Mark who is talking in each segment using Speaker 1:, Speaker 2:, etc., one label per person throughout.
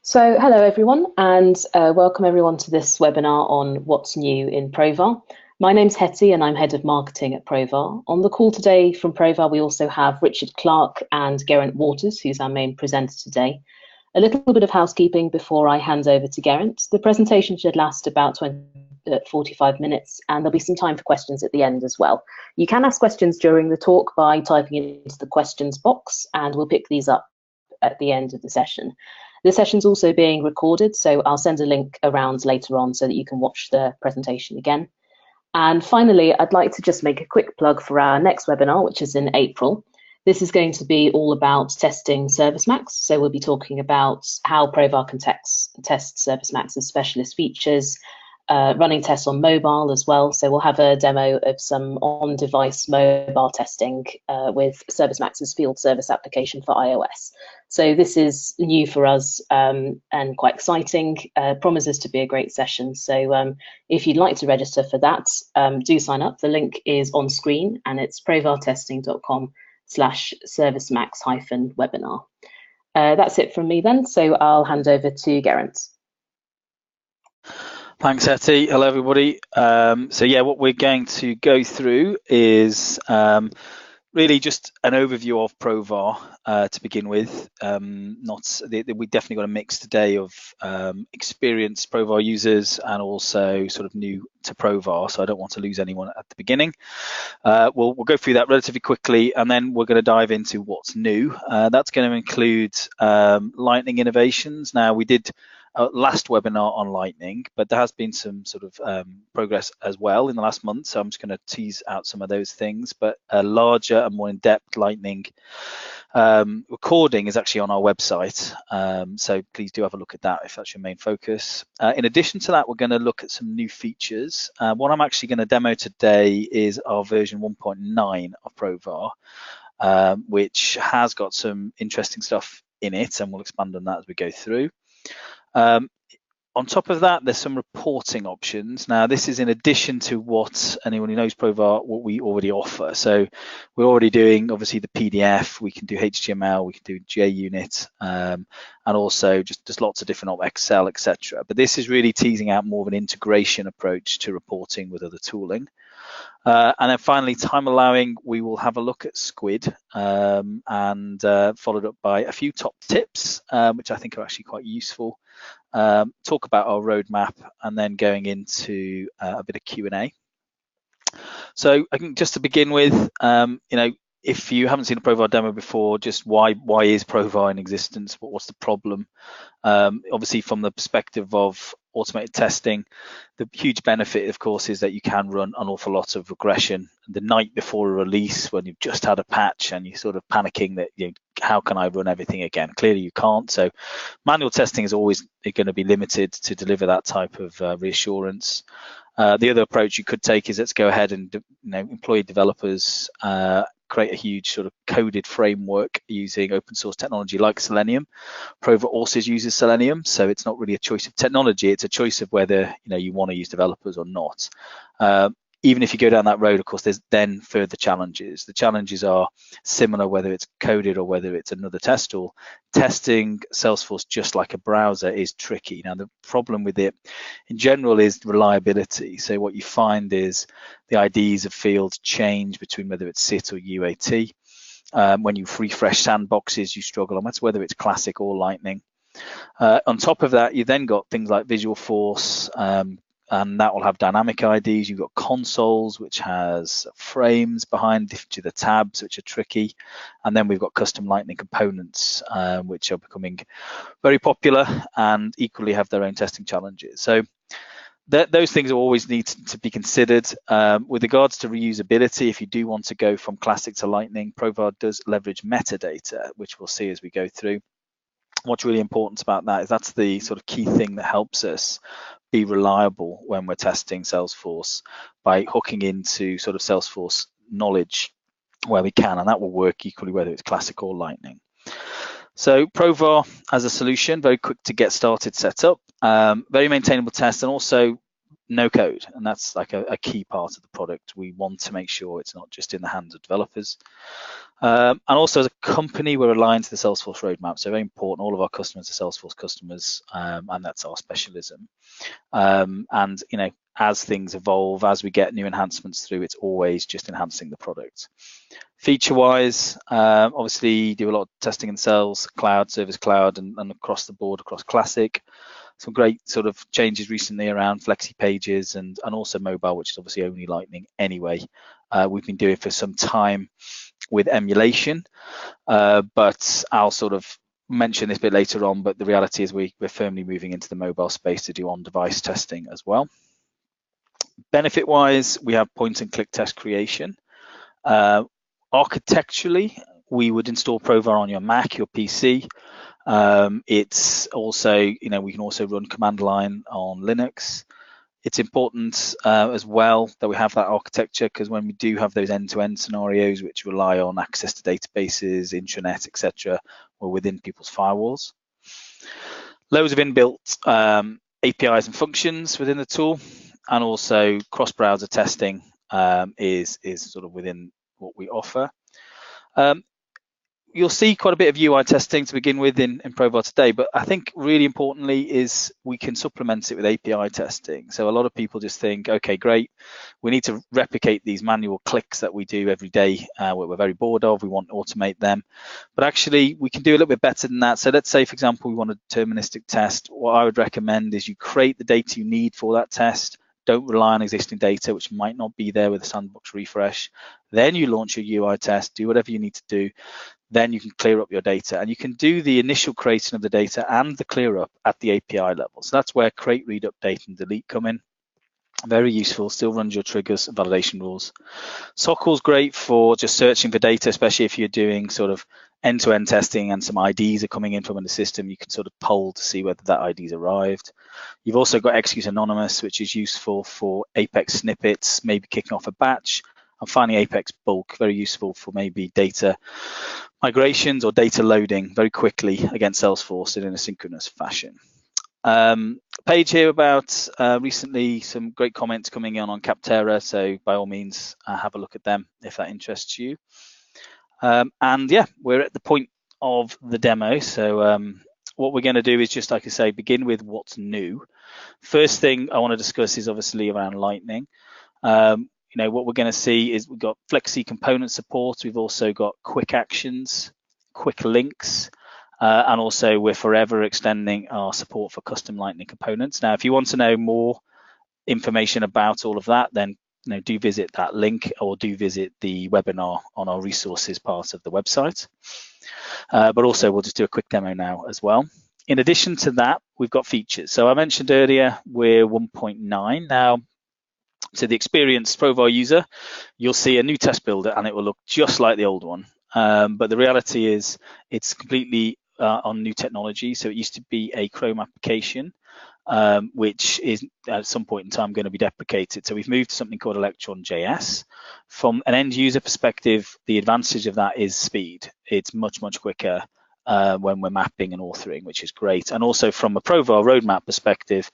Speaker 1: So hello everyone and welcome everyone to this webinar on what's new in Provar. My name's Hetty and I'm Head of Marketing at Provar. On the call today from Provar we also have Richard Clark and Geraint Waters, who's our main presenter today. A little bit of housekeeping before I hand over to Geraint. The presentation should last about 45 minutes and there'll be some time for questions at the end as well. You can ask questions during the talk by typing into the questions box and we'll pick these up at the end of the session. The session's also being recorded, so I'll send a link around later on so that you can watch the presentation again. And finally, I'd like to just make a quick plug for our next webinar, which is in April. This is going to be all about testing ServiceMax. So we'll be talking about how Provar can test ServiceMax's specialist features, running tests on mobile as well. So we'll have a demo of some on-device mobile testing with ServiceMax's field service application for iOS. So this is new for us and quite exciting, promises to be a great session. So if you'd like to register for that, do sign up. The link is on screen and it's provartesting.com/ServiceMax-webinar. That's it from me then, so I'll hand over to Geraint.
Speaker 2: Thanks, Hetty. Hello, everybody. So yeah, what we're going to go through is really just an overview of Provar to begin with. We definitely got a mix today of experienced Provar users and also sort of new to Provar, so I don't want to lose anyone at the beginning. We'll go through that relatively quickly, and then we're going to dive into what's new. That's going to include Lightning innovations. Now, we did last webinar on Lightning, but there has been some sort of progress as well in the last month, so I'm just going to tease out some of those things. But a larger and more in-depth Lightning recording is actually on our website, so please do have a look at that if that's your main focus. In addition to that, we're going to look at some new features. What I'm actually going to demo today is our version 1.9 of Provar, which has got some interesting stuff in it, and we'll expand on that as we go through. On top of that, there's some reporting options. Now, this is in addition to what anyone who knows Provar, what we already offer. So we're already doing, obviously, the PDF. We can do HTML, we can do JUnit, and also just lots of different Excel, etc. But this is really teasing out more of an integration approach to reporting with other tooling. And then finally, time allowing, we will have a look at Skuid and followed up by a few top tips, which I think are actually quite useful. Talk about our roadmap and then going into a bit of Q&A. So I think just to begin with, if you haven't seen a Provar demo before, just why is Provar in existence? What's the problem? Obviously, from the perspective of automated testing, the huge benefit, of course, is that you can run an awful lot of regression the night before a release when you've just had a patch and you're sort of panicking that, how can I run everything again? Clearly, you can't. So manual testing is always going to be limited to deliver that type of reassurance. The other approach you could take is let's go ahead and employ developers, create a huge sort of coded framework using open source technology like Selenium. Provar also uses Selenium, so it's not really a choice of technology, it's a choice of whether you want to use developers or not. Even if you go down that road, of course, there's then further challenges. The challenges are similar whether it's coded or whether it's another test tool. Testing Salesforce just like a browser is tricky. Now, the problem with it in general is reliability. So what you find is the IDs of fields change between whether it's SIT or UAT. When you refresh sandboxes, you struggle, and that's whether it's classic or Lightning. On top of that, you then got things like Visualforce, and that will have dynamic IDs. You've got consoles, which has frames behind the tabs, which are tricky. And then we've got custom Lightning components, which are becoming very popular and equally have their own testing challenges. So those things always need to be considered. With regards to reusability, if you do want to go from classic to Lightning, Provar does leverage metadata, which we'll see as we go through. What's really important about that is that's the sort of key thing that helps us be reliable when we're testing Salesforce by hooking into sort of Salesforce knowledge where we can, and that will work equally whether it's classic or Lightning. So Provar as a solution, very quick to get started, set up, very maintainable test, and also no code, and that's like a key part of the product. We want to make sure it's not just in the hands of developers. And also as a company, we're aligned to the Salesforce roadmap, so very important. All of our customers are Salesforce customers, and that's our specialism. And as things evolve, as we get new enhancements through, it's always just enhancing the product. Feature-wise, obviously do a lot of testing in Sales Cloud, Service Cloud, and across the board, across Classic. Some great sort of changes recently around Flexi Pages and also mobile, which is obviously only Lightning anyway. We've been doing for some time with emulation, but I'll sort of mention this a bit later on, but the reality is we're firmly moving into the mobile space to do on-device testing as well. Benefit-wise, we have point-and-click test creation. Architecturally, we would install Provar on your Mac, your PC. It's also, we can also run command line on Linux. It's important as well that we have that architecture, because when we do have those end-to-end scenarios which rely on access to databases, intranet, etc., we're within people's firewalls. Loads of inbuilt APIs and functions within the tool, and also cross-browser testing is sort of within what we offer. You'll see quite a bit of UI testing to begin with in Provar today, but I think really importantly is we can supplement it with API testing. So a lot of people just think, okay, great, we need to replicate these manual clicks that we do every day, what we're very bored of, we want to automate them. But actually, we can do a little bit better than that. So let's say, for example, we want a deterministic test. What I would recommend is you create the data you need for that test. Don't rely on existing data, which might not be there with a sandbox refresh. Then you launch your UI test, do whatever you need to do. Then you can clear up your data, and you can do the initial creation of the data and the clear up at the API level. So that's where create, read, update, and delete come in. Very useful, still runs your triggers and validation rules. SOQL's great for just searching for data, especially if you're doing sort of end-to-end testing and some IDs are coming in from the system. You can sort of poll to see whether that ID's arrived. You've also got execute anonymous, which is useful for Apex snippets, maybe kicking off a batch. And finally, Apex bulk, very useful for maybe data migrations or data loading very quickly against Salesforce in a synchronous fashion. Page here about recently some great comments coming in on Capterra, so by all means have a look at them if that interests you. And yeah, we're at the point of the demo, so what we're going to do is just, like I say, begin with what's new. First thing I want to discuss is obviously around Lightning. What we're going to see is we've got Flexi component support. We've also got quick actions, quick links, and also we're forever extending our support for custom Lightning components. Now, if you want to know more information about all of that, then do visit that link or do visit the webinar on our resources part of the website. But also we'll just do a quick demo now as well. In addition to that, we've got features. So I mentioned earlier we're 1.9 now. To the experienced Provar user, you'll see a new test builder and it will look just like the old one. But the reality is it's completely on new technology. So it used to be a Chrome application, which is at some point in time going to be deprecated. So we've moved to something called Electron.js. From an end user perspective, the advantage of that is speed. It's much, much quicker when we're mapping and authoring, which is great. And also from a Provar roadmap perspective,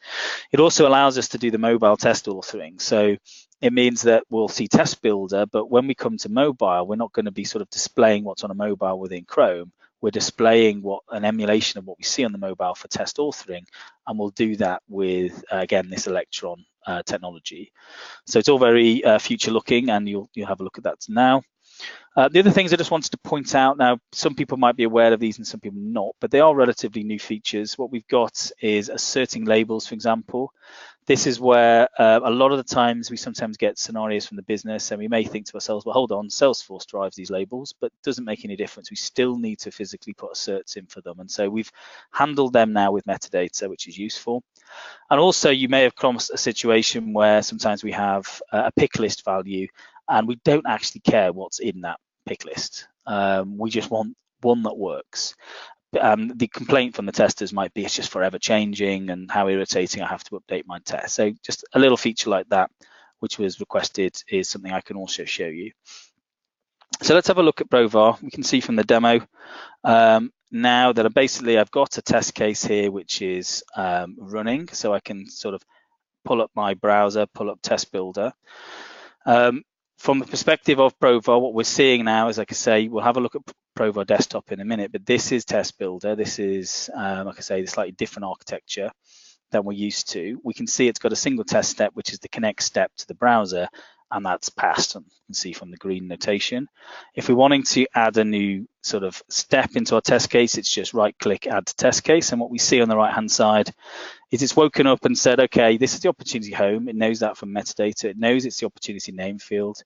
Speaker 2: it also allows us to do the mobile test authoring. So it means that we'll see test builder, but when we come to mobile, we're not going to be sort of displaying what's on a mobile within Chrome. We're displaying an emulation of what we see on the mobile for test authoring, and we'll do that with, again, this Electron technology. So it's all very future looking, and you'll have a look at that now. The other things I just wanted to point out, now some people might be aware of these and some people not, but they are relatively new features. What we've got is asserting labels, for example. This is where a lot of the times we sometimes get scenarios from the business and we may think to ourselves, well, hold on, Salesforce drives these labels, but it doesn't make any difference. We still need to physically put asserts in for them. And so we've handled them now with metadata, which is useful. And also you may have crossed a situation where sometimes we have a pick list value and we don't actually care what's in that pick list. We just want one that works. The complaint from the testers might be it's just forever changing and how irritating, I have to update my test. So just a little feature like that, which was requested, is something I can also show you. So let's have a look at Provar. We can see from the demo now that I've got a test case here which is running, so I can sort of pull up my browser, pull up Test Builder. From the perspective of Provar, what we're seeing now is, like I say, we'll have a look at Provar Desktop in a minute, but this is Test Builder. This is, like I say, the slightly different architecture than we're used to. We can see it's got a single test step, which is the connect step to the browser, and that's passed. You can see from the green notation. If we're wanting to add a new sort of step into our test case, it's just right-click, add to test case, and what we see on the right-hand side is it's woken up and said, okay, this is the opportunity home. It knows that from metadata. It knows it's the opportunity name field.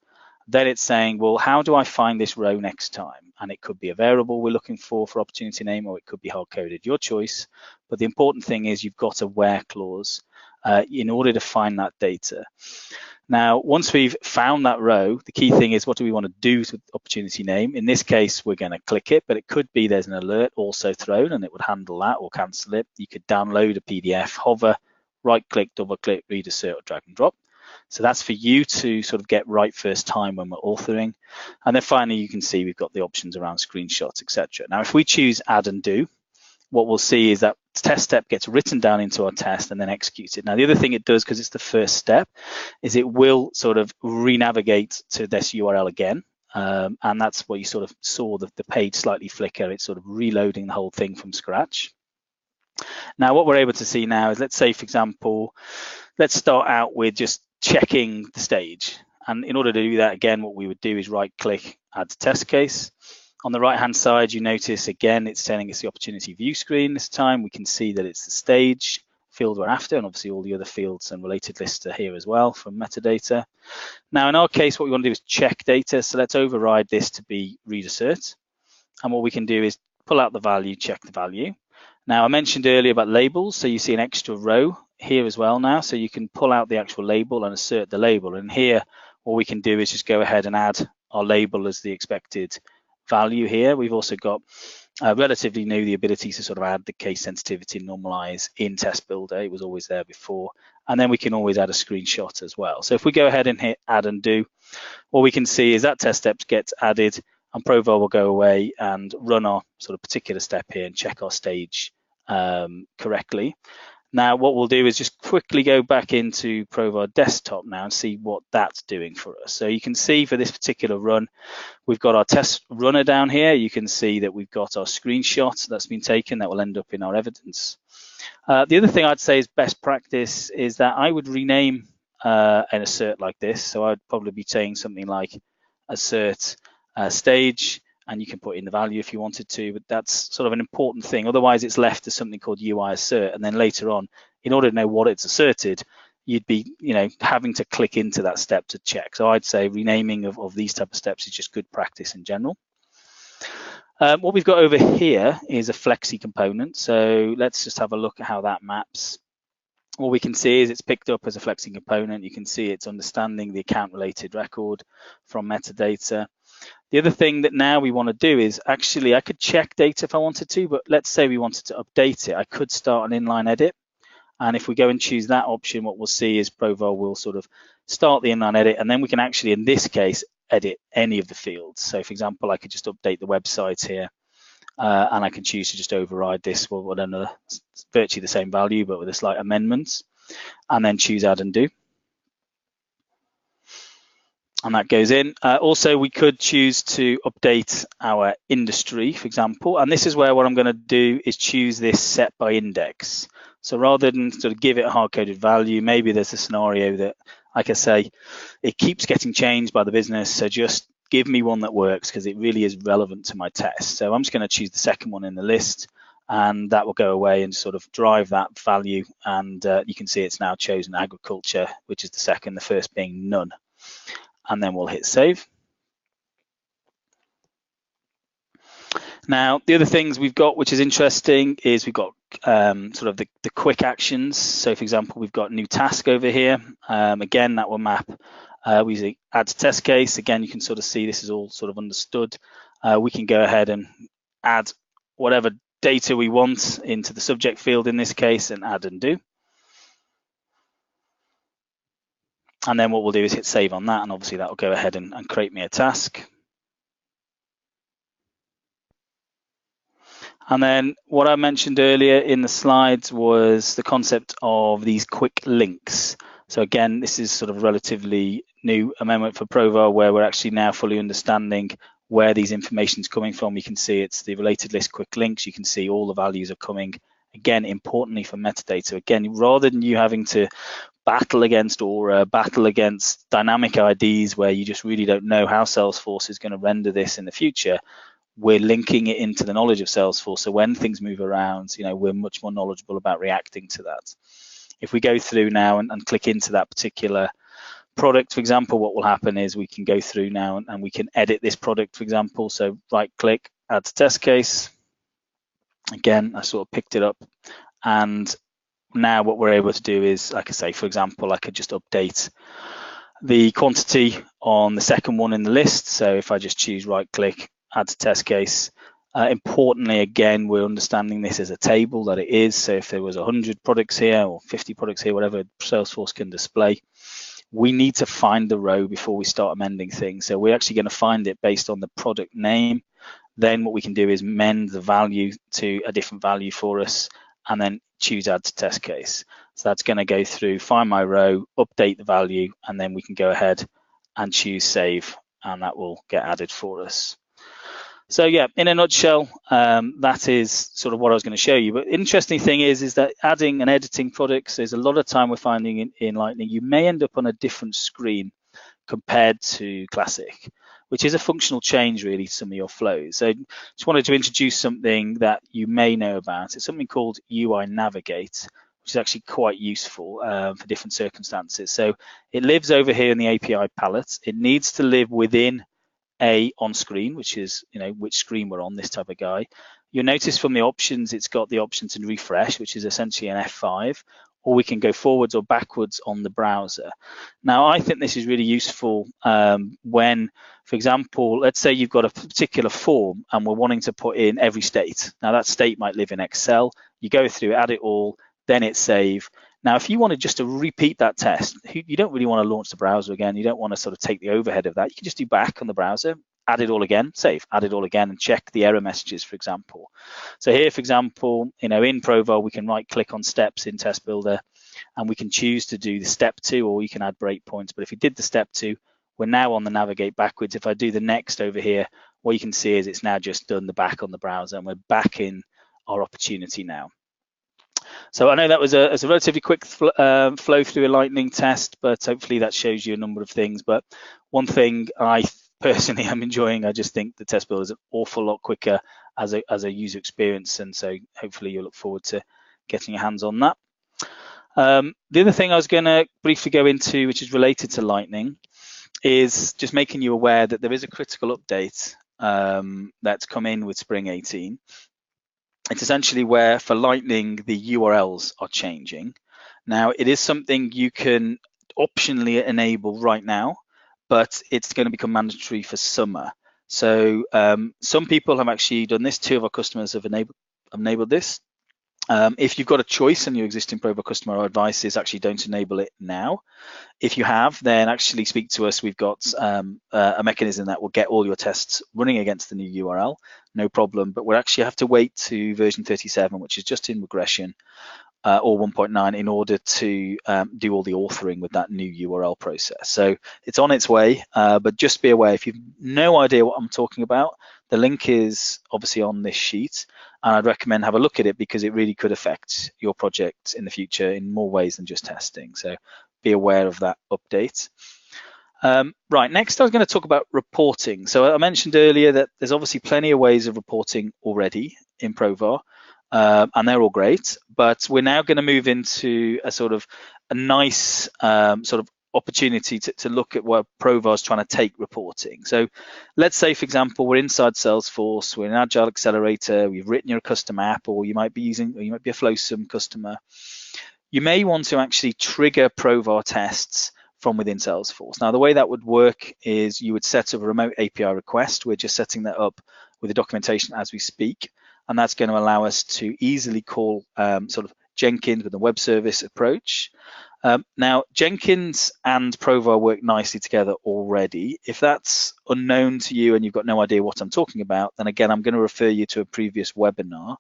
Speaker 2: Then it's saying, well, how do I find this row next time? And it could be a variable we're looking for opportunity name, or it could be hard-coded, your choice. But the important thing is you've got a where clause in order to find that data. Now, once we've found that row, the key thing is, what do we want to do with opportunity name? In this case, we're going to click it, but it could be there's an alert also thrown, and it would handle that or cancel it. You could download a PDF, hover, right-click, double-click, read, assert, or drag and drop. So that's for you to sort of get right first time when we're authoring. And then finally, you can see we've got the options around screenshots, etc. Now, if we choose add and do, what we'll see is that test step gets written down into our test and then executed. Now, the other thing it does, because it's the first step, is it will sort of re-navigate to this URL again. And that's what you sort of saw the page slightly flicker. It's sort of reloading the whole thing from scratch. Now, what we're able to see now is, let's say, for example, let's start out with just checking the stage. And in order to do that, again, what we would do is right-click, add to test case. On the right-hand side, you notice, again, it's telling us the opportunity view screen this time. We can see that it's the stage field we're after, and obviously all the other fields and related lists are here as well from metadata. Now, in our case, what we want to do is check data. So let's override this to be read assert. And what we can do is pull out the value, check the value. Now, I mentioned earlier about labels, so you see an extra row here as well now. So you can pull out the actual label and assert the label. And here, what we can do is just go ahead and add our label as the expected value here. We've also got relatively new the ability to sort of add the case sensitivity and normalize in Test Builder. It was always there before. And then we can always add a screenshot as well. So if we go ahead and hit add and do, what we can see is that test step gets added, and Provar will go away and run our sort of particular step here and check our stage correctly. Now, what we'll do is just quickly go back into Provar Desktop now and see what that's doing for us. So you can see for this particular run, we've got our test runner down here. You can see that we've got our screenshot that's been taken that will end up in our evidence. The other thing I'd say is best practice is that I would rename an assert like this. So I'd probably be saying something like assert stage, and you can put in the value if you wanted to, but that's sort of an important thing. Otherwise, it's left as something called UI assert, and then later on, in order to know what it's asserted, you'd be, having to click into that step to check. So I'd say renaming of these type of steps is just good practice in general. What we've got over here is a flexi component. So let's just have a look at how that maps. What we can see is it's picked up as a flexi component. You can see it's understanding the account related record from metadata. The other thing that now we want to do is, actually, I could check data if I wanted to, but let's say we wanted to update it. I could start an inline edit. And if we go and choose that option, what we'll see is Provar will sort of start the inline edit, and then we can actually, in this case, edit any of the fields. So for example, I could just update the website here, and I can choose to just override this with another, virtually the same value, but with a slight amendment, and then choose add and do. And that goes in. Also, we could choose to update our industry, for example. And this is where what I'm going to do is choose this set by index. So rather than sort of give it a hard-coded value, maybe there's a scenario that, like I say, it keeps getting changed by the business. So just give me one that works, because it really is relevant to my test. So I'm just going to choose the second one in the list, and that will go away and sort of drive that value. And you can see it's now chosen agriculture, which is the second, the first being none. And then we'll hit save. Now, the other things we've got, which is interesting, is we've got sort of the quick actions. So for example, we've got new task over here. Again, that will map we add to test case. Again, you can sort of see this is all sort of understood. We can go ahead and add whatever data we want into the subject field in this case and add and do. And then what we'll do is hit save on that, and obviously that will go ahead and create me a task. And then what I mentioned earlier in the slides was the concept of these quick links. So again, this is sort of a relatively new amendment for Provar, where we're actually now fully understanding where these information is coming from. You can see it's the related list quick links. You can see all the values are coming, again, importantly for metadata. Again, rather than you having to battle against Aura, battle against dynamic IDs where you just really don't know how Salesforce is going to render this in the future, we're linking it into the knowledge of Salesforce. So when things move around, we're much more knowledgeable about reacting to that. If we go through now and click into that particular product, for example, what will happen is we can go through now and we can edit this product, for example. So right click, add to test case. Again, I sort of picked it up, and now what we're able to do is, like I say, for example, I could just update the quantity on the second one in the list. So if I just choose right click, add to test case, importantly, again, we're understanding this as a table that it is. So if there was 100 products here or 50 products here, whatever Salesforce can display, we need to find the row before we start amending things. So we're actually going to find it based on the product name. Then what we can do is mend the value to a different value for us, and then choose add to test case. So that's going to go through, find my row, update the value, and then we can go ahead and choose save, and that will get added for us. So yeah, in a nutshell, that is sort of what I was going to show you. But interesting thing is that adding and editing products, there's a lot of time we're finding in Lightning, you may end up on a different screen compared to Classic, which is a functional change really to some of your flows. So just wanted to introduce something that you may know about. It's something called UI Navigate, which is actually quite useful for different circumstances. So it lives over here in the API palette. It needs to live within a on screen, which is which screen we're on, this type of guy. You'll notice from the options, it's got the option to refresh, which is essentially an F5, or we can go forwards or backwards on the browser. Now, I think this is really useful when, for example, let's say you've got a particular form and we're wanting to put in every state. Now, that state might live in Excel. You go through, add it all, then hit save. Now, if you wanted just to repeat that test, you don't really want to launch the browser again. You don't want to sort of take the overhead of that. You can just do back on the browser, add it all again, save, add it all again, and check the error messages, for example. So here, for example, in Provar, we can right click on steps in Test Builder, and we can choose to do the step 2, or you can add breakpoints. But if you did the step 2, we're now on the navigate backwards. If I do the next over here, what you can see is it's now just done the back on the browser, and we're back in our opportunity now. So I know that was a relatively quick flow through a Lightning test, but hopefully that shows you a number of things. But one thing I personally am enjoying, I just think the test builder is an awful lot quicker as a user experience, and so hopefully you'll look forward to getting your hands on that. The other thing I was going to briefly go into, which is related to Lightning, is just making you aware that there is a critical update that's come in with Spring 18. It's essentially where for Lightning, the URLs are changing. Now, it is something you can optionally enable right now, but it's going to become mandatory for summer. So some people have actually done this. 2 of our customers have enabled this. If you've got a choice and your existing Provar customer, our advice is actually don't enable it now. If you have, then actually speak to us. We've got a mechanism that will get all your tests running against the new URL, no problem. But we'll actually have to wait to version 37, which is just in regression, or 1.9, in order to do all the authoring with that new URL process. So it's on its way, but just be aware, if you've no idea what I'm talking about, the link is obviously on this sheet, and I'd recommend have a look at it because it really could affect your project in the future in more ways than just testing. So be aware of that update. Right, next I was going to talk about reporting. So I mentioned earlier that there's obviously plenty of ways of reporting already in Provar, and they're all great, but we're now going to move into a sort of a nice sort of opportunity to look at where Provar is trying to take reporting. So let's say, for example, we're inside Salesforce, we're in Agile Accelerator, we've written your custom app, or you might be a Flowsum customer. You may want to actually trigger Provar tests from within Salesforce. Now, the way that would work is you would set up a remote API request. We're just setting that up with the documentation as we speak, and that's going to allow us to easily call sort of Jenkins with the web service approach. Now, Jenkins and Provar work nicely together already. If that's unknown to you and you've got no idea what I'm talking about, then again, I'm going to refer you to a previous webinar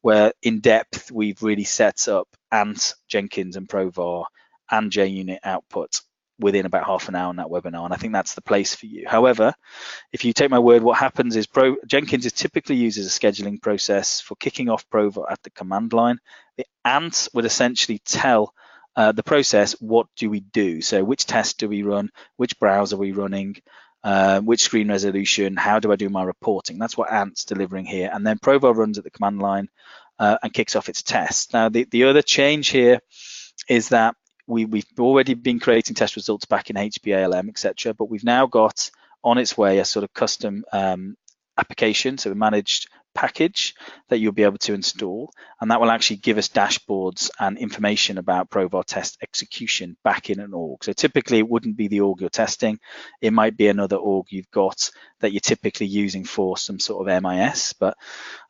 Speaker 2: where in depth we've really set up Ant, Jenkins and Provar and JUnit output within about half an hour on that webinar, and I think that's the place for you. However, if you take my word, what happens is Jenkins is typically used as a scheduling process for kicking off Provar at the command line. The Ant would essentially tell the process, what do we do? So which test do we run? Which browser are we running? Which screen resolution? How do I do my reporting? That's what Ant's delivering here. And then Provar runs at the command line and kicks off its tests. Now, the other change here is that we've already been creating test results back in HPALM, etc., but we've now got on its way a sort of custom application, so a managed package that you'll be able to install, and that will actually give us dashboards and information about Provar test execution back in an org. So typically it wouldn't be the org you're testing, it might be another org you've got that you're typically using for some sort of MIS, but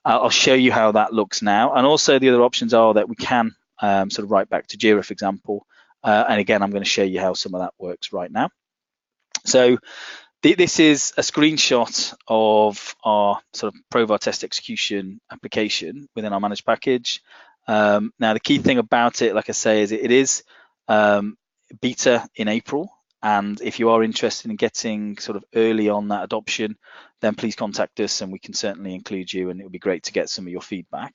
Speaker 2: I'll show you how that looks now. And also the other options are that we can sort of write back to JIRA, for example, and again I'm going to show you how some of that works right now. So this is a screenshot of our sort of Provar test execution application within our managed package. Now, the key thing about it, like I say, is it is beta in April. And if you are interested in getting sort of early on that adoption, then please contact us and we can certainly include you, and it would be great to get some of your feedback.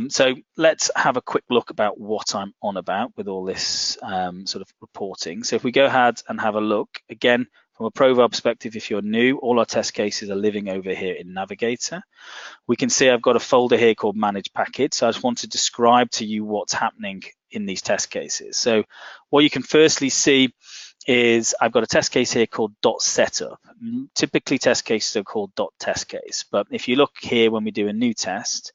Speaker 2: So let's have a quick look about what I'm on about with all this sort of reporting. So if we go ahead and have a look, again, from a Provar perspective, if you're new, all our test cases are living over here in Navigator. We can see I've got a folder here called Manage Package. So I just want to describe to you what's happening in these test cases. So what you can firstly see is I've got a test case here called .setup. Typically test cases are called .test case, but if you look here when we do a new test,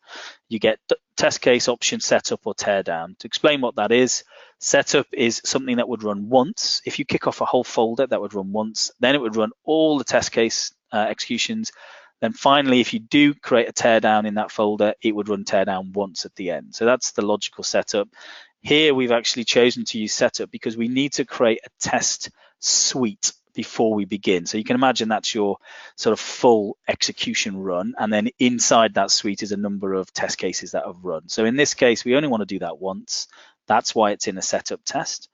Speaker 2: you get test case option setup or teardown. To explain what that is, setup is something that would run once. If you kick off a whole folder, that would run once, then it would run all the test case executions. Then finally, if you do create a teardown in that folder, it would run teardown once at the end. So that's the logical setup. Here we've actually chosen to use setup because we need to create a test suite before we begin. So you can imagine that's your sort of full execution run, and then inside that suite is a number of test cases that have run. So in this case, we only want to do that once. That's why it's in a setup test.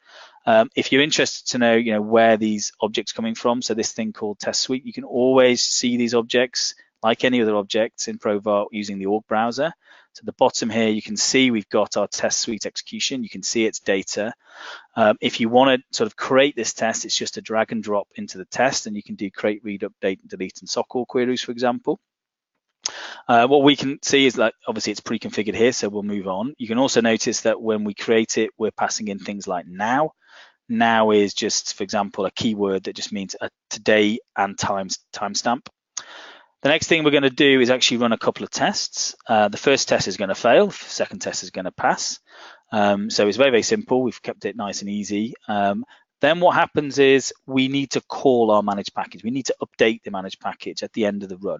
Speaker 2: If you're interested to know, where these objects are coming from, so this thing called test suite, you can always see these objects like any other objects in Provar using the org browser. So at the bottom here, you can see we've got our test suite execution. You can see its data. If you want to sort of create this test, it's just a drag and drop into the test, and you can do create, read, update, and delete, and sock all queries, for example. What we can see is, like, obviously it's pre-configured here, so we'll move on. You can also notice that when we create it, we're passing in things like now. Now is just, for example, a keyword that just means a today and timestamp. The next thing we're going to do is actually run a couple of tests. The first test is going to fail, the second test is going to pass. So it's very, very simple. We've kept it nice and easy. Then what happens is we need to call our managed package. We need to update the managed package at the end of the run.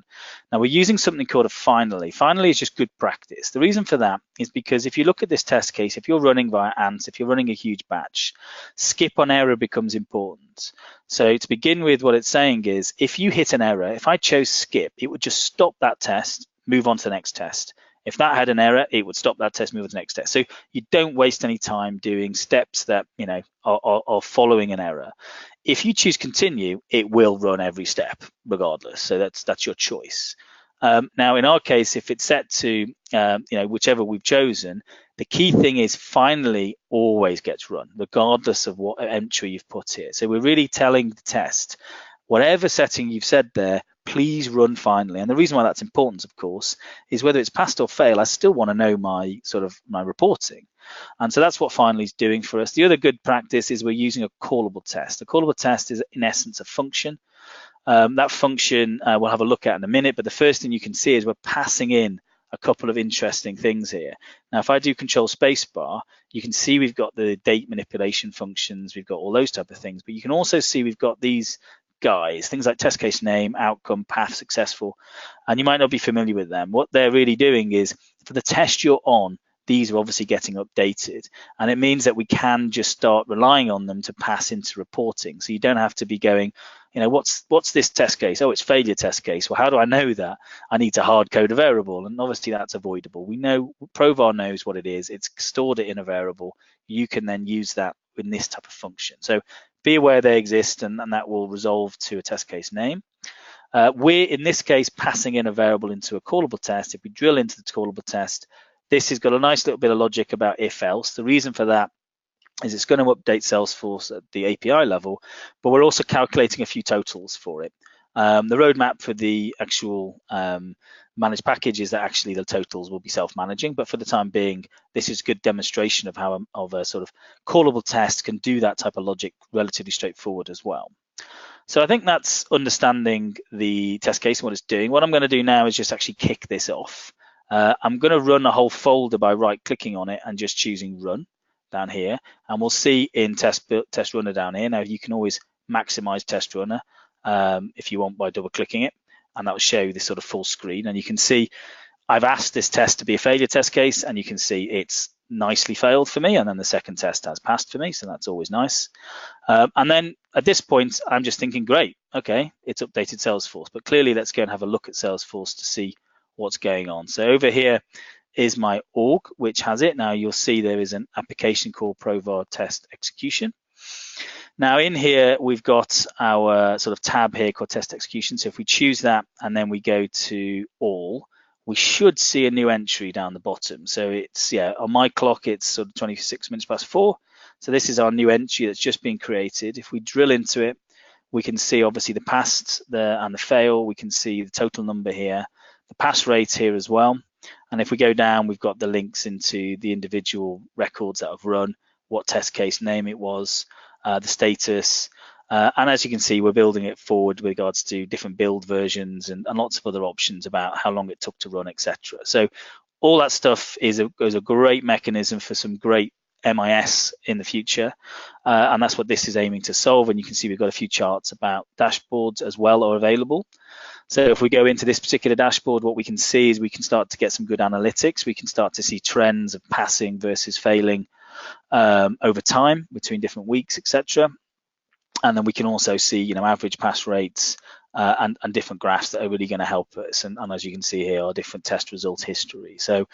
Speaker 2: Now we're using something called a finally. Finally is just good practice. The reason for that is because if you look at this test case, if you're running via Ant, if you're running a huge batch, skip on error becomes important. So to begin with, what it's saying is if you hit an error, if I chose skip, it would just stop that test, move on to the next test. If that had an error, it would stop that test, move on to the next test. So you don't waste any time doing steps that are following an error. If you choose continue, it will run every step regardless. So that's your choice. Now in our case, if it's set to whichever we've chosen, the key thing is finally always gets run regardless of what entry you've put here. So we're really telling the test, whatever setting you've said there, please run finally. And the reason why that's important, of course, is whether it's passed or fail, I still want to know my reporting. And so that's what finally is doing for us. The other good practice is we're using a callable test. A callable test is in essence a function. That function we'll have a look at in a minute, but the first thing you can see is we're passing in a couple of interesting things here. Now, if I do Control Spacebar, you can see we've got the date manipulation functions, we've got all those type of things, but you can also see we've got these guys, things like test case name, outcome, path, successful, and you might not be familiar with them. What they're really doing is for the test you're on, these are obviously getting updated. And it means that we can just start relying on them to pass into reporting. So you don't have to be going, what's this test case? Oh, it's failure test case. Well, how do I know that? I need to hard code a variable, and obviously that's avoidable. We know Provar knows what it is. It's stored it in a variable. You can then use that in this type of function. So be aware they exist, and that will resolve to a test case name. We're, in this case, passing in a variable into a callable test. If we drill into the callable test, this has got a nice little bit of logic about if-else. The reason for that is it's going to update Salesforce at the API level, but we're also calculating a few totals for it. The roadmap for the actual managed package is that actually the totals will be self-managing, but for the time being, this is a good demonstration of how a sort of callable test can do that type of logic relatively straightforward as well. So I think that's understanding the test case and what it's doing. What I'm going to do now is just actually kick this off. I'm going to run a whole folder by right-clicking on it and just choosing Run down here, and we'll see in test runner down here. Now you can always maximize test runner if you want by double-clicking it, and that will show you this sort of full screen. And you can see I've asked this test to be a failure test case, and you can see it's nicely failed for me, and then the second test has passed for me, so that's always nice. And then at this point, I'm just thinking, great, okay, it's updated Salesforce, but clearly let's go and have a look at Salesforce to see what's going on. So over here is my org, which has it. Now you'll see there is an application called Provar Test Execution. Now in here, we've got our sort of tab here called Test Execution. So if we choose that and then we go to All, we should see a new entry down the bottom. So it's, on my clock, it's sort of 26 minutes past 4. So this is our new entry that's just been created. If we drill into it, we can see obviously the passed and the fail. We can see the total number here, the pass rate here as well. And if we go down, we've got the links into the individual records that have run, what test case name it was, the status. And as you can see, we're building it forward with regards to different build versions and lots of other options about how long it took to run, etc. So all that stuff is a great mechanism for some great MIS in the future. And that's what this is aiming to solve. And you can see we've got a few charts about dashboards as well are available. So if we go into this particular dashboard, what we can see is we can start to get some good analytics. We can start to see trends of passing versus failing over time between different weeks, etc. And then we can also see, average pass rates and different graphs that are really going to help us. And as you can see here, our different test results history. So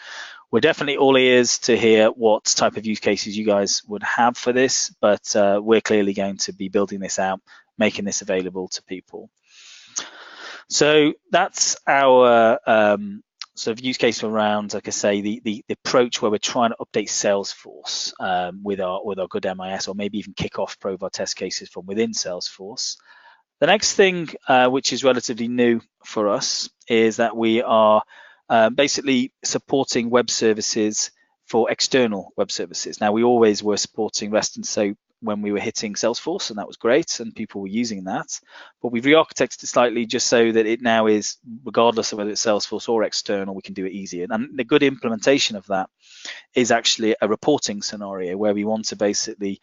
Speaker 2: we're definitely all ears to hear what type of use cases you guys would have for this, but we're clearly going to be building this out, making this available to people. So that's our sort of use case around, like I say, the approach where we're trying to update Salesforce with our good MIS, or maybe even kick off Provar test cases from within Salesforce. The next thing, which is relatively new for us, is that we are basically supporting web services for external web services. Now, we always were supporting REST and SOAP when we were hitting Salesforce, and that was great, and people were using that. But we've re-architected it slightly just so that it now is, regardless of whether it's Salesforce or external, we can do it easier. And the good implementation of that is actually a reporting scenario where we want to basically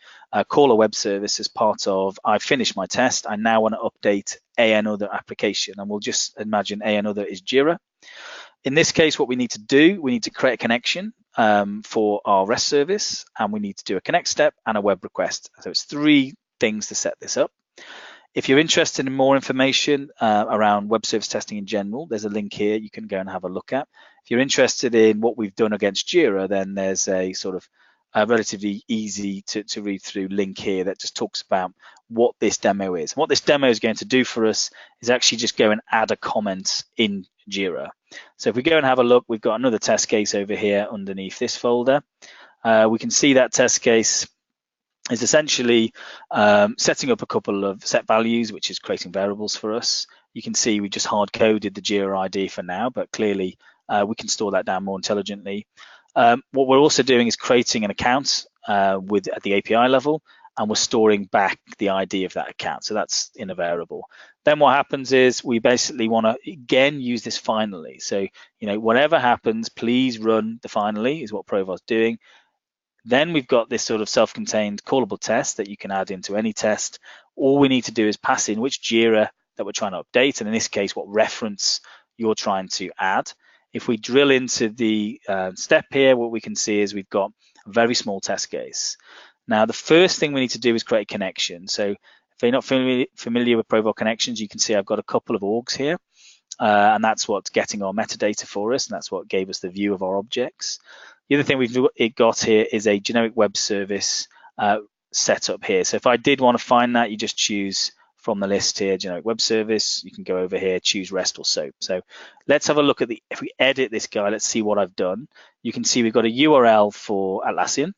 Speaker 2: call a web service as part of, I've finished my test, I now want to update another application. And we'll just imagine another is JIRA. In this case, what we need to do, we need to create a connection for our REST service, and we need to do a connect step and a web request. So it's 3 things to set this up. If you're interested in more information around web service testing in general, there's a link here you can go and have a look at. If you're interested in what we've done against JIRA, then there's a sort of relatively easy to read through link here that just talks about what this demo is. What this demo is going to do for us is actually just go and add a comment in JIRA. So if we go and have a look, we've got another test case over here underneath this folder. We can see that test case is essentially setting up a couple of set values, which is creating variables for us. You can see we just hard coded the JIRA ID for now, but clearly we can store that down more intelligently. What we're also doing is creating an account at the API level, and we're storing back the ID of that account. So that's in a variable. Then what happens is we basically want to, again, use this finally. So, whatever happens, please run the finally is what Provar's doing. Then we've got this sort of self-contained callable test that you can add into any test. All we need to do is pass in which JIRA that we're trying to update, and in this case, what reference you're trying to add. If we drill into the step here, what we can see is we've got a very small test case. Now, the first thing we need to do is create a connection. So if you're not familiar with Provar connections, you can see I've got a couple of orgs here. And that's what's getting our metadata for us, and that's what gave us the view of our objects. The other thing we've got here is a generic web service set up here. So if I did want to find that, you just choose from the list here, generic web service. You can go over here, choose REST or SOAP. So let's have a look at if we edit this guy, let's see what I've done. You can see we've got a URL for Atlassian,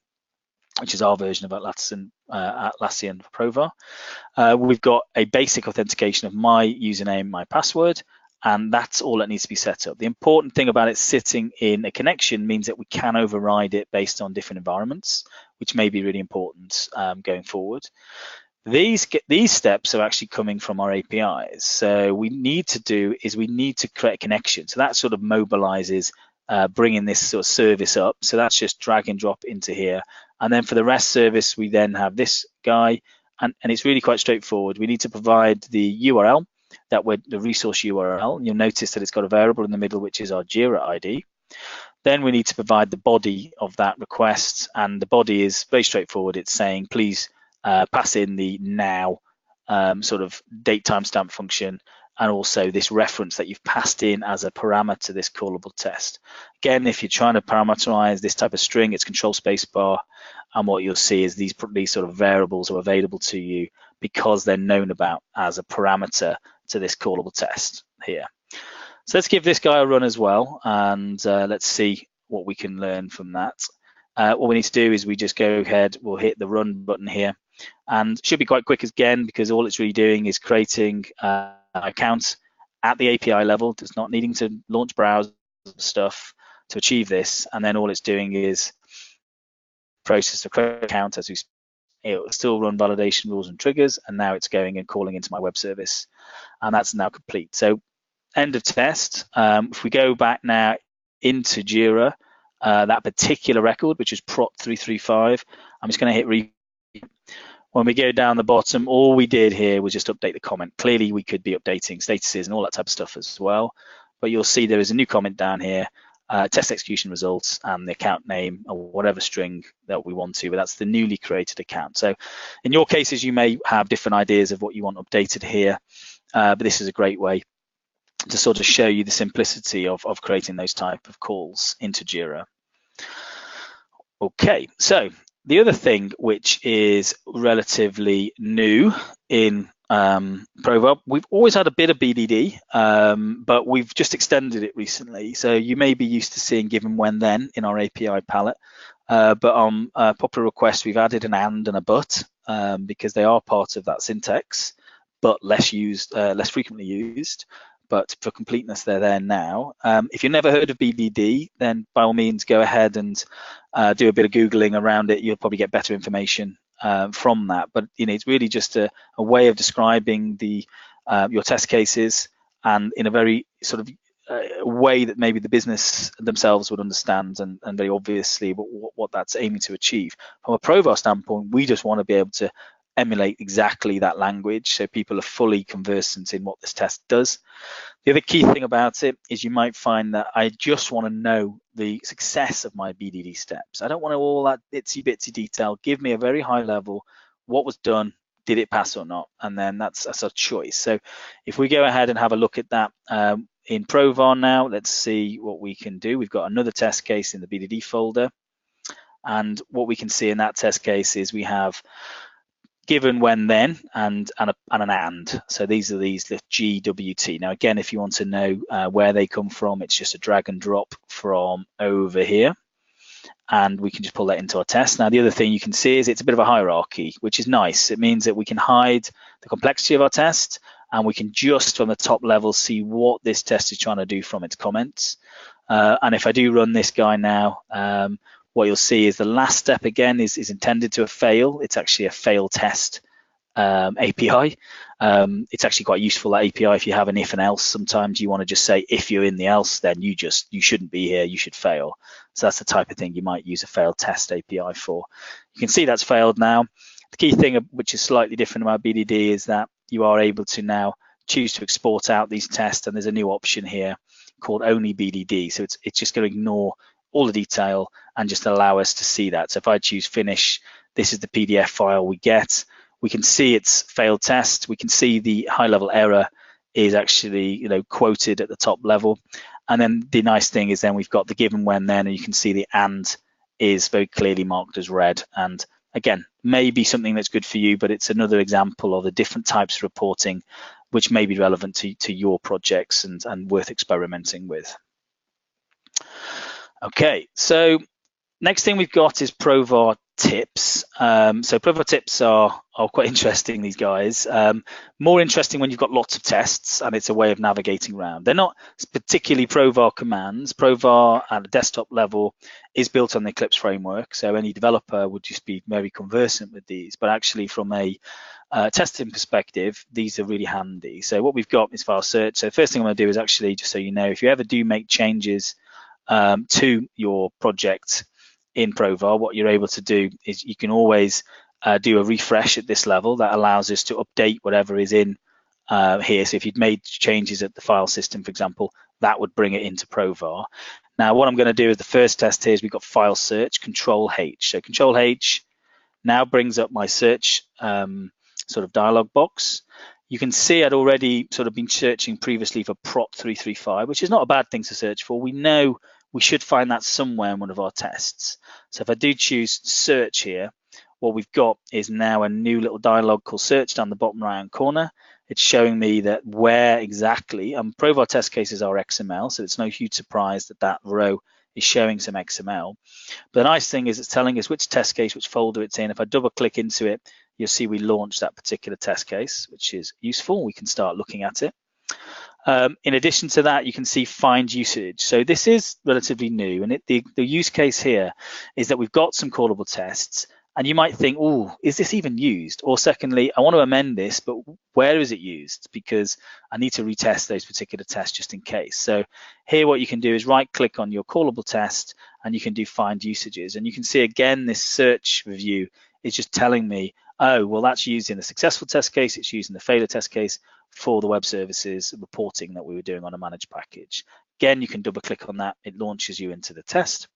Speaker 2: which is our version of Atlassian for Provar. We've got a basic authentication of my username, my password, and that's all that needs to be set up. The important thing about it sitting in a connection means that we can override it based on different environments, which may be really important going forward. These steps are actually coming from our APIs. So we need to create a connection. So that sort of mobilizes bringing this sort of service up. So that's just drag and drop into here. And then for the REST service, we then have this guy, and it's really quite straightforward. We need to provide the URL, the resource URL. You'll notice that it's got a variable in the middle, which is our JIRA ID. Then we need to provide the body of that request, and the body is very straightforward. It's saying, please pass in the now sort of date timestamp function, and also this reference that you've passed in as a parameter, this callable test. Again, if you're trying to parameterize this type of string, it's control space bar, and what you'll see is these sort of variables are available to you because they're known about as a parameter to this callable test here. So let's give this guy a run as well, and let's see what we can learn from that. What we need to do is we just go ahead, we'll hit the run button here, and it should be quite quick again, because all it's really doing is creating an account at the API level. It's not needing to launch browser stuff to achieve this, and then all it's doing is process the create account as it will still run validation rules and triggers, and now it's going and calling into my web service, and that's now complete. So end of test. If we go back now into JIRA, that particular record, which is prot 335, I'm just going to hit repeat. When we go down the bottom, all we did here was just update the comment. Clearly, we could be updating statuses and all that type of stuff as well, but you'll see there is a new comment down here, test execution results, and the account name or whatever string that we want to, but that's the newly created account. So in your cases, you may have different ideas of what you want updated here, but this is a great way to sort of show you the simplicity of creating those type of calls into JIRA. Okay, so the other thing which is relatively new in Provar, we've always had a bit of BDD, but we've just extended it recently. So you may be used to seeing given, when, then in our API palette, but on popular request, we've added an and a but, because they are part of that syntax, but less frequently used. But for completeness, they're there now. If you've never heard of BDD, then by all means go ahead and do a bit of Googling around it. You'll probably get better information from that. But it's really just a way of describing your test cases, and in a very sort of way that maybe the business themselves would understand, and very obviously what that's aiming to achieve. From a Provar standpoint, we just want to be able to emulate exactly that language, so people are fully conversant in what this test does. The other key thing about it is you might find that I just want to know the success of my BDD steps. I don't want all that itsy bitsy detail. Give me a very high level, what was done, did it pass or not, and then that's a choice. So if we go ahead and have a look at that in Provar now, let's see what we can do. We've got another test case in the BDD folder, and what we can see in that test case is we have given, when, then, and an and. So these are the GWT. Now again, if you want to know where they come from, it's just a drag and drop from over here, and we can just pull that into our test. Now the other thing you can see is it's a bit of a hierarchy, which is nice. It means that we can hide the complexity of our test, and we can just from the top level see what this test is trying to do from its comments. And if I do run this guy now, what you'll see is the last step again is intended to fail. It's actually a fail test API. It's actually quite useful, that API, if you have an if and else. Sometimes you want to just say, if you're in the else, then you shouldn't be here, you should fail. So that's the type of thing you might use a fail test API for. You can see that's failed now. The key thing which is slightly different about BDD is that you are able to now choose to export out these tests, and there's a new option here called only BDD. So it's just going to ignore all the detail and just allow us to see that. So if I choose finish, this is the PDF file we get. We can see it's failed test. We can see the high level error is actually quoted at the top level. And then the nice thing is then we've got the given when then, and you can see the and is very clearly marked as red. And again, maybe something that's good for you, but it's another example of the different types of reporting which may be relevant to your projects and worth experimenting with. Okay, so next thing we've got is Provar tips. So Provar tips are quite interesting, these guys. More interesting when you've got lots of tests and it's a way of navigating around. They're not particularly Provar commands. Provar at a desktop level is built on the Eclipse framework, so any developer would just be very conversant with these. But actually from a testing perspective, these are really handy. So what we've got is file search. So first thing I'm going to do is actually, just so you know, if you ever do make changes to your project in Provar, what you're able to do is you can always do a refresh at this level. That allows us to update whatever is in here. So if you'd made changes at the file system, for example, that would bring it into Provar. Now what I'm going to do is the first test here is we've got file search, Control H. So Control H now brings up my search sort of dialog box. You can see I'd already sort of been searching previously for prot 335, which is not a bad thing to search for. We know we should find that somewhere in one of our tests. So if I do choose search here, what we've got is now a new little dialog called search down the bottom right hand corner. It's showing me that where exactly, Provar test cases are XML, so it's no huge surprise that that row is showing some XML. But the nice thing is it's telling us which test case, which folder it's in. If I double click into it, you'll see we launched that particular test case, which is useful. We can start looking at it. In addition to that, you can see find usage. So this is relatively new, and the use case here is that we've got some callable tests, and you might think, oh, is this even used? Or secondly, I want to amend this, but where is it used? Because I need to retest those particular tests just in case. So here what you can do is right click on your callable test, and you can do find usages. And you can see again, this search review is just telling me, oh, well, that's used in the successful test case, it's used in the failure test case for the web services reporting that we were doing on a managed package. Again, you can double click on that, it launches you into the test.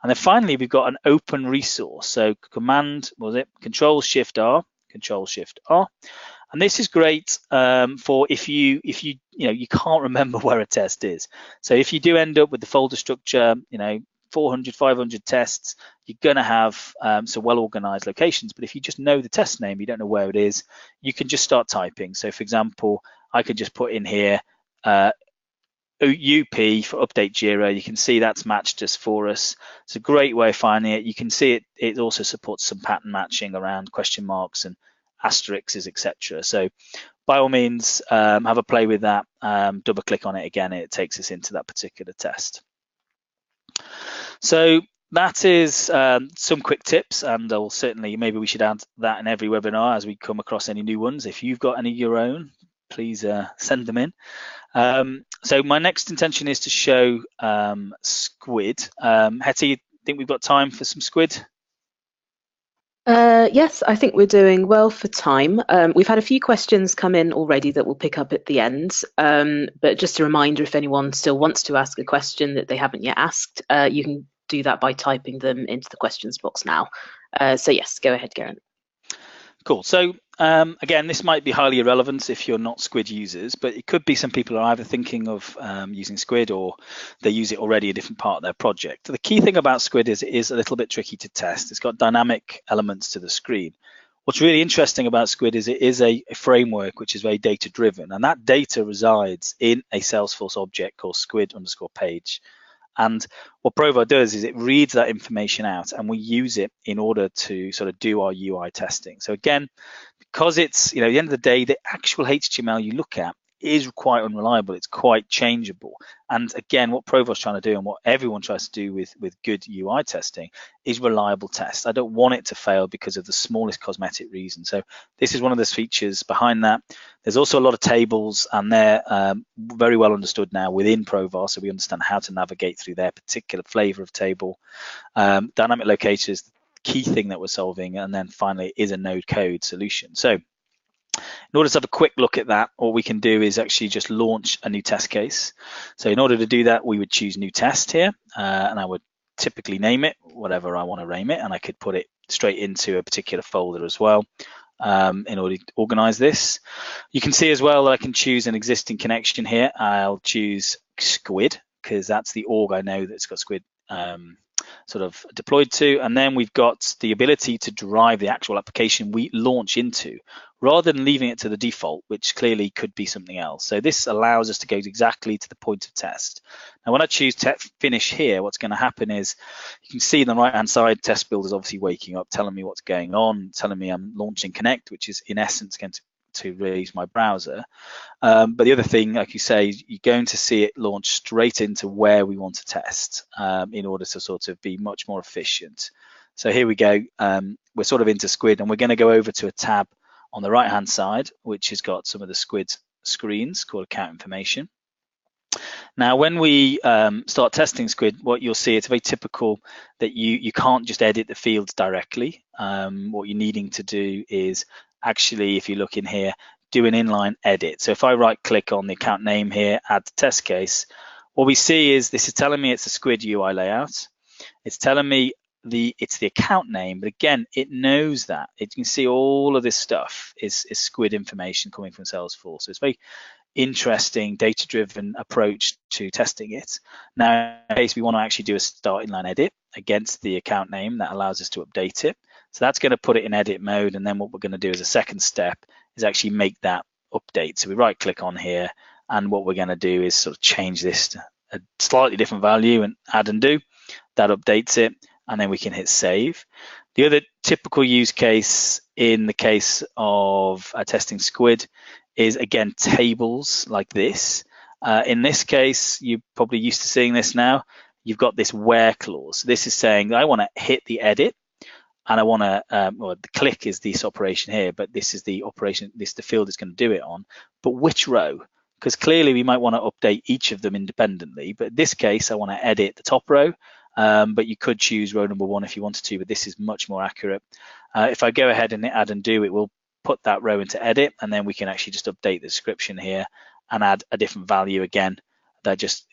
Speaker 2: And then finally, we've got an open resource. So Control Shift R, and this is great for if you can't remember where a test is. So if you do end up with the folder structure, 400, 500 tests, you're going to have some well-organized locations. But if you just know the test name, you don't know where it is, you can just start typing. So for example, I could just put in here UP for update JIRA. You can see that's matched us for us. It's a great way of finding it. You can see it also supports some pattern matching around question marks and asterisks, etc. So by all means, have a play with that. Double click on it again, it takes us into that particular test. So that is some quick tips, and I'll certainly, maybe we should add that in every webinar as we come across any new ones. If you've got any of your own, please send them in. So my next intention is to show Skuid. Hetty, think we've got time for some Skuid?
Speaker 1: Yes, I think we're doing well for time. We've had a few questions come in already that we'll pick up at the end. But just a reminder, if anyone still wants to ask a question that they haven't yet asked, you can do that by typing them into the questions box now. So yes, go ahead, Geraint.
Speaker 2: Cool. So again, this might be highly irrelevant if you're not Skuid users, but it could be some people are either thinking of using Skuid or they use it already a different part of their project. The key thing about Skuid is it is a little bit tricky to test. It's got dynamic elements to the screen. What's really interesting about Skuid is it is a framework which is very data driven, and that data resides in a Salesforce object called Skuid_page. And what Provar does is it reads that information out, and we use it in order to sort of do our UI testing. So again, because it's, at the end of the day, the actual HTML you look at is quite unreliable. It's quite changeable. And again, what Provar's trying to do and what everyone tries to do with good UI testing is reliable tests. I don't want it to fail because of the smallest cosmetic reason. So this is one of those features behind that. There's also a lot of tables, and they're very well understood now within Provar, so we understand how to navigate through their particular flavor of table. Dynamic locators, the key thing that we're solving, and then finally is a node code solution. So In order to have a quick look at that, all we can do is actually just launch a new test case. So in order to do that, we would choose new test here, and I would typically name it whatever I want to name it, and I could put it straight into a particular folder as well. In order to organize this, you can see as well that I can choose an existing connection here. I'll choose Skuid because that's the org I know that's got Skuid sort of deployed to, and then we've got the ability to drive the actual application we launch into rather than leaving it to the default, which clearly could be something else. So this allows us to go exactly to the point of test. Now when I choose finish here, what's going to happen is you can see on the right hand side, test builder is obviously waking up, telling me what's going on, telling me I'm launching Connect, which is in essence going to raise my browser. But the other thing, like you say, you're going to see it launch straight into where we want to test in order to sort of be much more efficient. So here we go. We're sort of into Skuid, and we're going to go over to a tab on the right hand side, which has got some of the Skuid screens called account information. Now, when we start testing Skuid, what you'll see, it's very typical that you can't just edit the fields directly. What you're needing to do is actually, if you look in here, do an inline edit. So if I right click on the account name here, add the test case, what we see is this is telling me it's a Skuid UI layout. It's telling me it's the account name, but again, it knows that. You can see all of this stuff is Skuid information coming from Salesforce. So it's very interesting data-driven approach to testing it. Now, in case we want to actually do a start inline edit against the account name, that allows us to update it. So that's going to put it in edit mode, and then what we're going to do as a second step is actually make that update. So we right click on here, and what we're going to do is sort of change this to a slightly different value and add and do. That updates it, and then we can hit save. The other typical use case in the case of testing Skuid is, again, tables like this. In this case, you're probably used to seeing this now. You've got this where clause. This is saying I want to hit the edit, and I want to, well, the click is this operation here, but this is the operation, this is the field it's going to do it on. But which row? Because clearly we might want to update each of them independently, but in this case, I want to edit the top row, but you could choose row number 1 if you wanted to, but this is much more accurate. If I go ahead and add and do, it will put that row into edit, and then we can actually just update the description here and add a different value again. That just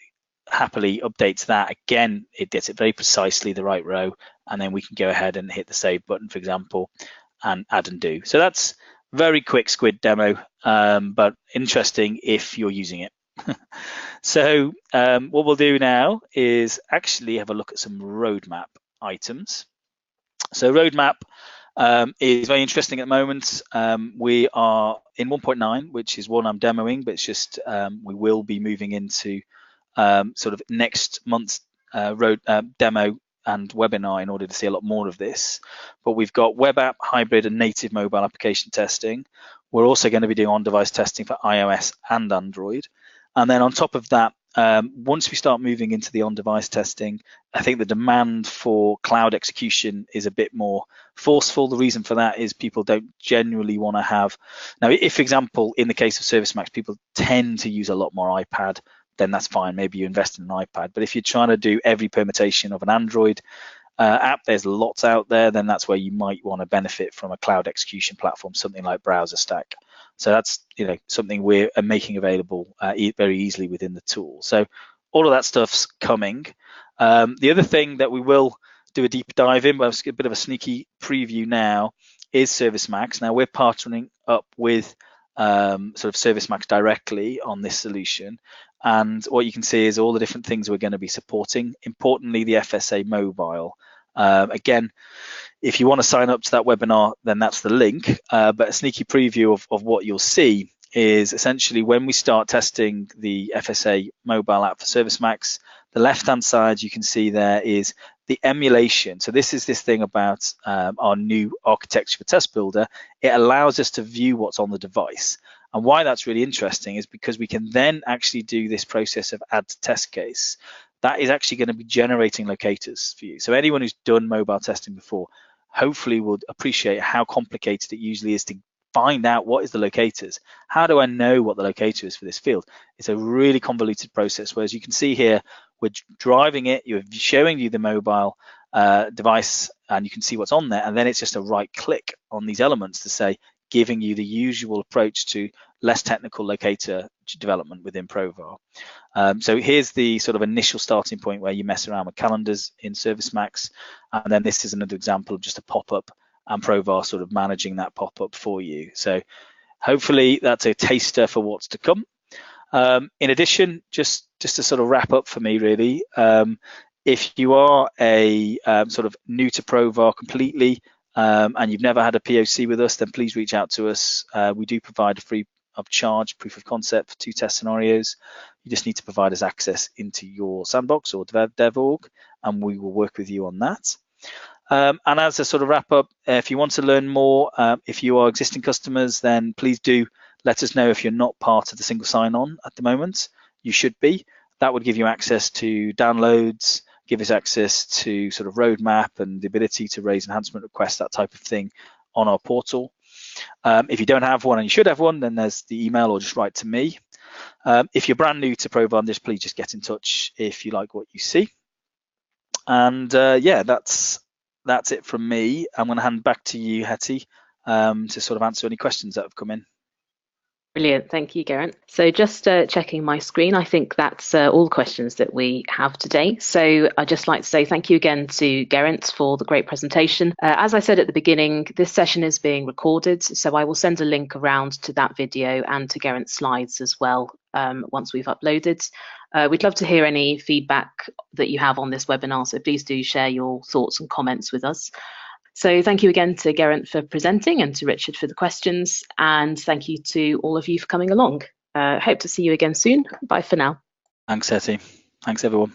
Speaker 2: happily updates that. Again, it gets it very precisely the right row, and then we can go ahead and hit the save button, for example, and add and do. So that's very quick Skuid demo, but interesting if you're using it. So what we'll do now is actually have a look at some roadmap items. So roadmap is very interesting at the moment. We are in 1.9, which is one I'm demoing, but it's just we will be moving into sort of next month's demo and webinar in order to see a lot more of this. But we've got web app, hybrid, and native mobile application testing. We're also going to be doing on-device testing for iOS and Android. And then on top of that, once we start moving into the on-device testing, I think the demand for cloud execution is a bit more forceful. The reason for that is people don't generally want to have, now if, for example, in the case of ServiceMax, people tend to use a lot more iPad, then that's fine. Maybe you invest in an iPad. But if you're trying to do every permutation of an Android app, there's lots out there, then that's where you might want to benefit from a cloud execution platform, something like BrowserStack. So that's something we're making available very easily within the tool. So all of that stuff's coming. The other thing that we will do a deep dive in, but a bit of a sneaky preview now, is ServiceMax. Now we're partnering up with sort of ServiceMax directly on this solution. And what you can see is all the different things we're going to be supporting. Importantly, the FSA mobile. Again, if you want to sign up to that webinar, then that's the link. But a sneaky preview of what you'll see is essentially when we start testing the FSA mobile app for ServiceMax, the left-hand side you can see there is the emulation. So this is this thing about our new architecture for Test Builder. It allows us to view what's on the device. And why that's really interesting is because we can then actually do this process of add to test case. That is actually going to be generating locators for you. So anyone who's done mobile testing before hopefully will appreciate how complicated it usually is to find out what is the locators. How do I know what the locator is for this field? It's a really convoluted process, whereas you can see here, we're driving it, you're showing you the mobile device, and you can see what's on there, and then it's just a right click on these elements to say, giving you the usual approach to less technical locator development within Provar. So here's the sort of initial starting point where you mess around with calendars in ServiceMax, and then this is another example of just a pop-up and Provar sort of managing that pop-up for you. So hopefully that's a taster for what's to come. In addition, just to sort of wrap up for me really, if you are a sort of new to Provar completely and you've never had a POC with us, then please reach out to us. We do provide a free of charge proof of concept for 2 test scenarios. You just need to provide us access into your sandbox or dev org, and we will work with you on that. And as a sort of wrap up, if you want to learn more, if you are existing customers, then please do let us know if you're not part of the single sign-on at the moment. You should be. That would give you access to downloads, give us access to sort of roadmap and the ability to raise enhancement requests, that type of thing on our portal. If you don't have one and you should have one, then there's the email or just write to me. If you're brand new to Provar, please just get in touch if you like what you see. And yeah, that's it from me. I'm going to hand back to you, Hetty, to sort of answer any questions that have come in.
Speaker 1: Brilliant, thank you, Geraint. So just checking my screen, I think that's all the questions that we have today. So I'd just like to say thank you again to Geraint for the great presentation. As I said at the beginning, this session is being recorded, so I will send a link around to that video and to Geraint's slides as well once we've uploaded. We'd love to hear any feedback that you have on this webinar, so please do share your thoughts and comments with us. So thank you again to Geraint for presenting and to Richard for the questions, and thank you to all of you for coming along. Hope to see you again soon. Bye for now.
Speaker 2: Thanks, Hetty. Thanks, everyone.